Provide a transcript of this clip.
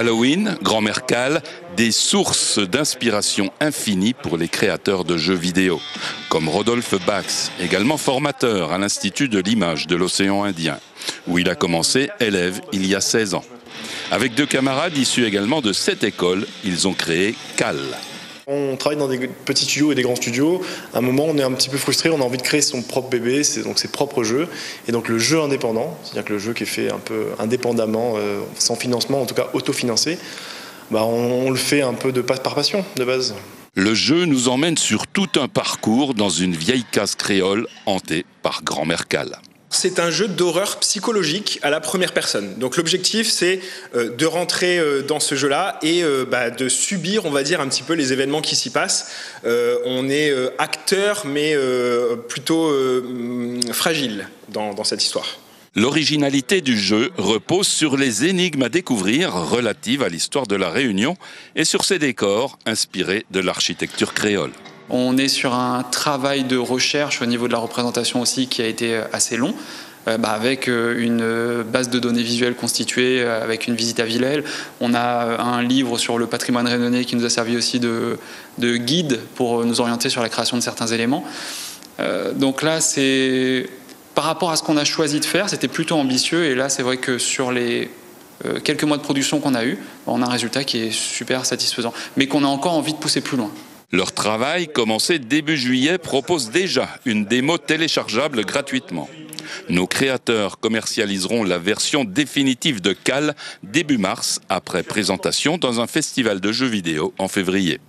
Halloween, Grand-Mère Cal, des sources d'inspiration infinies pour les créateurs de jeux vidéo, comme Rodolphe Bax, également formateur à l'Institut de l'image de l'océan Indien, où il a commencé élève il y a 16 ans. Avec 2 camarades issus également de cette école, ils ont créé Cal. On travaille dans des petits studios et des grands studios. À un moment, on est un petit peu frustré, on a envie de créer son propre bébé, donc ses propres jeux. Et donc le jeu indépendant, c'est-à-dire que le jeu qui est fait un peu indépendamment, sans financement, en tout cas autofinancé, on le fait un peu par passion, de base. Le jeu nous emmène sur tout un parcours dans une vieille case créole hantée par Grand-Mère Cal. C'est un jeu d'horreur psychologique à la première personne. Donc l'objectif, c'est de rentrer dans ce jeu-là et de subir, on va dire, un petit peu les événements qui s'y passent. On est acteur, mais plutôt fragile dans cette histoire. L'originalité du jeu repose sur les énigmes à découvrir relatives à l'histoire de la Réunion et sur ses décors inspirés de l'architecture créole. On est sur un travail de recherche au niveau de la représentation aussi qui a été assez long, avec une base de données visuelles constituée, avec une visite à Villèle. On a un livre sur le patrimoine réunionnais qui nous a servi aussi de guide pour nous orienter sur la création de certains éléments. Donc là, c'est par rapport à ce qu'on a choisi de faire, c'était plutôt ambitieux. Et là, c'est vrai que sur les quelques mois de production qu'on a eu, on a un résultat qui est super satisfaisant, mais qu'on a encore envie de pousser plus loin. Leur travail, commencé début juillet, propose déjà une démo téléchargeable gratuitement. Nos créateurs commercialiseront la version définitive de Cal début mars, après présentation dans un festival de jeux vidéo en février.